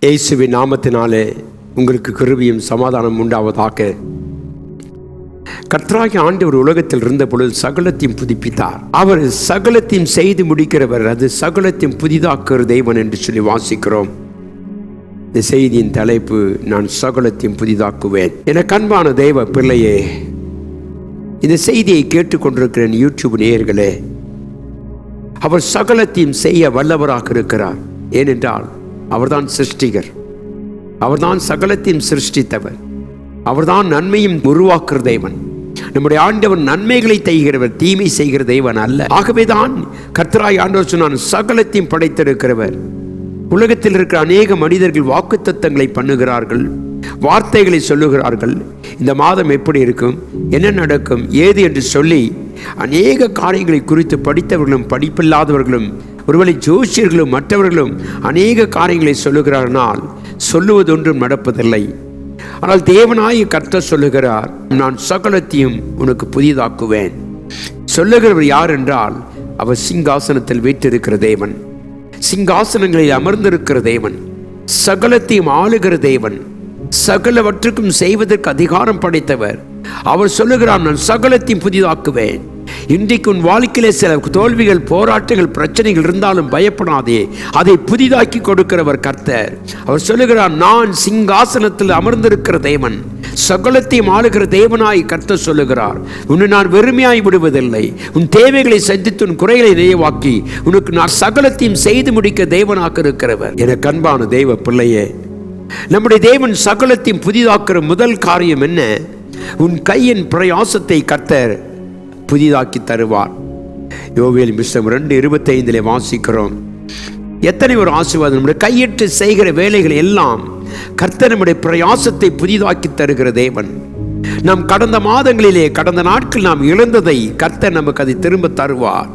இயேசுவின் நாமத்தினாலே உங்களுக்கு கிருபையும் சமாதானம் உண்டாவதாக. கர்த்தராகிய ஆண்டவர் உலகத்தில் இருந்த பொழுது சகலத்தையும் புதுப்பித்தார். அவர் சகலத்தையும் செய்து முடிக்கிறவர், அது சகலத்தையும் புதிதாக்குற தேவன் என்று சொல்லி வாசிக்கிறோம். இந்த செய்தியின் தலைப்பு, நான் சகலத்தையும் புதிதாக்குவேன். என அன்பான தேவ பிள்ளையே, இந்த செய்தியை கேட்டுக்கொண்டிருக்கிற யூடியூப் நேயர்களே, அவர் சகலத்தையும் செய்ய வல்லவராக இருக்கிறார். ஏனென்றால் அவர்தான் சிருஷ்டிகர், அவர்தான் சகலத்தையும் சிருஷ்டித்தவர், அவர்தான் நன்மையும் உருவாக்குற தேவன். நம்முடைய ஆண்டவன் நன்மைகளை செய்கிறவர், தீமை செய்கிற தேவன் அல்ல. ஆகவேதான் கர்த்தராய் ஆண்டவர் சொன்னான், சகலத்தையும் படைத்திருக்கிறவர். உலகத்தில் இருக்கிற அநேக மனிதர்கள் வாக்குத்தத்தங்களை பண்ணுகிறார்கள், வார்த்தைகளை சொல்லுகிறார்கள். இந்த மாதம் எப்படி இருக்கும், என்ன நடக்கும், ஏது என்று சொல்லி அநேக காரியங்களை குறித்து படித்தவர்களும் படிப்பில்லாதவர்களும் ஒருவேளை ஜோசியர்களும் மற்றவர்களும் அநேக காரியங்களை சொல்லுகிறார்கள். சொல்லுவதொன்றும் நடப்பதில்லை. ஆனால் தேவனாய கர்த்தர் சொல்லுகிறார், நான் சகலத்தையும் உனக்கு புதிதாக்குவேன். சொல்லுகிறவர் யார் என்றால், அவர் சிங்காசனத்தில் வீற்றிருக்கிற தேவன், சிங்காசனங்களில் அமர்ந்திருக்கிற தேவன், சகலத்தையும் ஆளுகிற தேவன், சகலவற்றுக்கும் செய்வதற்கு அதிகாரம் படைத்தவர். அவர் சொல்லுகிறார், நான் சகலத்தையும் புதிதாக்குவேன். இன்றைக்கு உன் வாழ்க்கையிலே சில தோல்விகள், போராட்டங்கள், பிரச்சனைகள் இருந்தாலும் பயப்படாதே, அதை புதிதாக்கி கொடுக்கிறவர் கர்த்தர். அவர் சொல்லுகிறார், நான் சிங்காசனத்தில் அமர்ந்திருக்கிற தேவன், சகலத்தையும் ஆளுகிற தேவனாய் கர்த்தர் சொல்லுகிறார். உன்னை நான் வெறுமையாய் விடுவதில்லை. உன் தேவைகளை சந்தித்து உன் குறைகளை நிறைவாக்கி உனக்கு நான் சகலத்தையும் செய்து முடிக்க தேவனாக இருக்கிறவர். என அன்பான தேவ பிள்ளையே, நம்முடைய தேவன் சகலத்தையும் புதிதாக்குற முதல் காரியம் என்ன? உன் கையின் பிரயாசத்தை கர்த்தர் புதிதாக்கி தருவார். யோவேல் புத்தகம் 2:25 வாசிக்கிறோம். எத்தனை ஒரு ஆசீர்வாதம்! நம்முடைய கையிட்டு செய்கிற வேலைகள் எல்லாம் கர்த்தர் நம்முடைய பிரயாசத்தை புதிதாக்கி தருகிற தேவன். நாம் கடந்த மாதங்களிலே, கடந்த நாட்கள் நாம் இழந்ததை கர்த்தர் நமக்கு அதை திரும்ப தருவார்.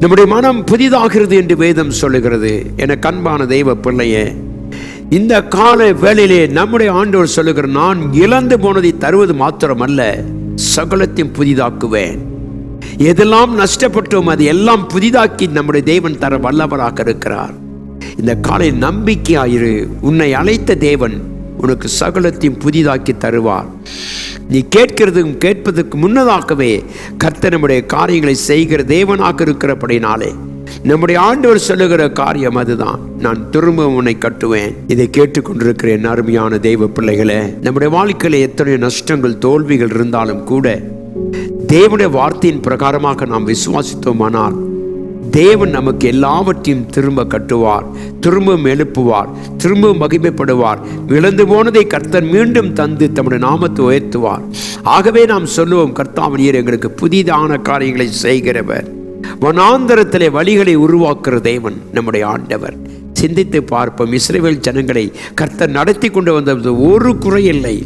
நம்முடைய மனம் புதிதாகிறது என்று வேதம் சொல்லுகிறது. என அன்பான தெய்வ பிள்ளையே, இந்த கால வேளையிலே நம்முடைய ஆண்டவர் சொல்லுகிற, நான் இழந்து போனதை தருவது மாத்திரமல்ல, சகலத்தையும் புதிதாக்குவேன். எதெல்லாம் நஷ்டப்பட்டோம் அது எல்லாம் புதிதாக்கி நம்முடைய தேவன் தர வல்லவராக இருக்கிறார். இந்த காலை நம்பிக்கையாயிரு. உன்னை அழைத்த தேவன் உனக்கு சகலத்தையும் புதிதாக்கி தருவார். நீ கேட்கிறதும் கேட்பதற்கு முன்னதாகவே கர்த்தர் நம்முடைய காரியங்களை செய்கிற தேவனாக இருக்கிறபடினாலே நம்முடைய ஆண்டவர் சொல்லுகிற காரியம் அதுதான், நான் திரும்ப உன்னை கட்டுவேன். இதை கேட்டுக்கொண்டிருக்கிற என் அருமையான தெய்வ பிள்ளைகளே, நம்முடைய வாழ்க்கையில எத்தனை நஷ்டங்கள், தோல்விகள் இருந்தாலும் கூட தேவனுடைய வார்த்தையின் பிரகாரமாக நாம் விசுவாசித்தோமானால் தேவன் நமக்கு எல்லாவற்றையும் திரும்ப கட்டுவார், திரும்பவும் எழுப்புவார், திரும்பவும் மகிமைப்படுவார். இழந்து போனதை கர்த்தர் மீண்டும் தந்து தம்முடைய நாமத்தை உயர்த்துவார். ஆகவே நாம் சொல்லுவோம், கர்த்தாவே நீர் எங்களுக்கு புதிதான காரியங்களை செய்கிறவர். வனாந்தரத்திலே வழிகளை உருவாக்குற தேவன் நம்முடைய ஆண்டவர். சிந்தித்து பார்ப்போம், இஸ்ரவேல் ஜனங்களை கர்த்தர் நடத்தி கொண்டு வந்த ஒரு குறை இல்லை,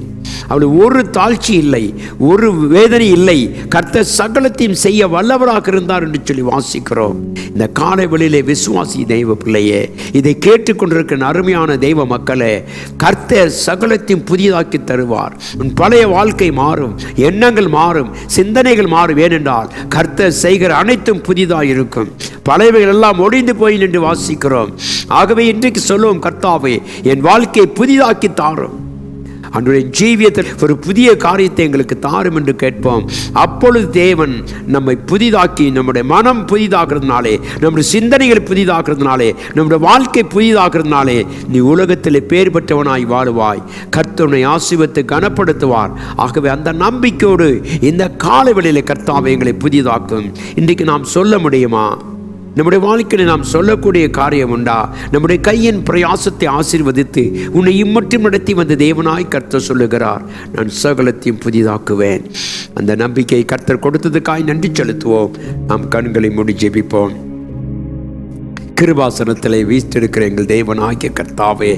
அவளுக்கு ஒரு தாழ்ச்சி இல்லை, ஒரு வேதனை இல்லை. கர்த்தர் சகலத்தையும் செய்ய வல்லவராக இருந்தார் என்று சொல்லி வாசிக்கிறோம். இந்த காலை வெளியிலே விசுவாசி தெய்வ பிள்ளையே, இதை கேட்டுக்கொண்டிருக்கிற அருமையான தெய்வ மக்களே, கர்த்தர் சகலத்தையும் புதிதாக்கி தருவார். உன் பழைய வாழ்க்கை மாறும், எண்ணங்கள் மாறும், சிந்தனைகள் மாறும். ஏனென்றால் கர்த்தர் செய்கிற அனைத்தும் புதிதாக இருக்கும். பழையவைகள் எல்லாம் ஒழிந்து போய் என்று வாசிக்கிறோம். ஆகவே இன்றைக்கு சொல்லுவோம், கர்த்தாவே என் வாழ்க்கையை புதிதாக்கி தாரும், அன்றைய ஜீவியத்தில் ஒரு புதிய காரியத்தை எங்களுக்கு தாரும் என்று கேட்போம். அப்பொழுது தேவன் நம்மை புதிதாக்கி, நம்முடைய மனம் புதிதாகிறதுனாலே, நம்முடைய சிந்தனைகள் புதிதாகிறதுனாலே, நம்முடைய வாழ்க்கை புதிதாகிறதுனாலே நீ உலகத்தில் பேர் பெற்றவனாய் வாழுவாய். கர்த்தருடைய ஆசீர்வாதத்தை கனப்படுத்துவார். ஆகவே அந்த நம்பிக்கையோடு இந்த காலை வேளையிலே கர்த்தாவே எங்களை புதிதாக்கும். இன்றைக்கு நாம் சொல்ல முடியுமா? நம்முடைய வாழ்க்கையில் நாம் சொல்லக்கூடிய காரியம் உண்டா? நம்முடைய கையின் பிரயாசத்தை ஆசீர்வதித்து உன்னை இம்மட்டும் நடத்தி வந்த தேவனாய் கர்த்தர் சொல்லுகிறார், நான் சகலத்தையும் புதிதாக்குவேன். அந்த நம்பிக்கையை கர்த்தர் கொடுத்ததுக்காய் நன்றி செலுத்துவோம். நாம் கண்களை மூடி ஜெபிப்போம். கிருபாசனத்திலே வீற்றிருக்கிற எங்கள் தேவனாகிய கர்த்தாவே,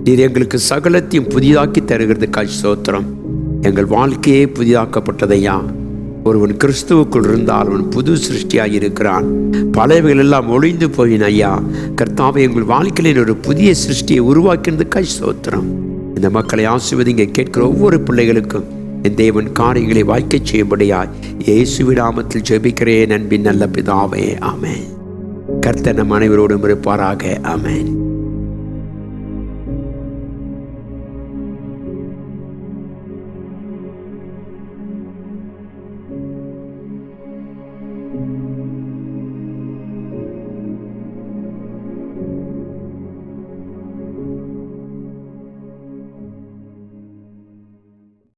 நீர் எங்களுக்கு சகலத்தையும் புதிதாக்கி தருகிறதுக்காய் ஸ்தோத்திரம். எங்கள் வாழ்க்கையே புதிதாக்கப்பட்டதையா. ஒருவன் கிறிஸ்துவுக்குள் இருந்தால் அவன் புது சிருஷ்டியாக இருக்கிறான். பழையவைகள் எல்லாம் ஒழிந்து போயின ஐயா. கர்த்தாவே, எங்கள் வாழ்க்கையில் ஒரு புதிய சிருஷ்டியை உருவாக்கினதுக்காய் ஸ்தோத்திரம். இந்த மக்களை ஆசீர்வதிங்க. கேட்கிற ஒவ்வொரு பிள்ளைகளுக்கும் என் தேவன் காரியங்களை வாய்க்க செய்யும்படியாய் இயேசுவின் நாமத்தில் ஜெபிக்கிறேன் அன்பின் நல்ல பிதாவே, ஆமென். கர்த்தர் நம் அனைவரோடும் இருப்பாராக, ஆமென்.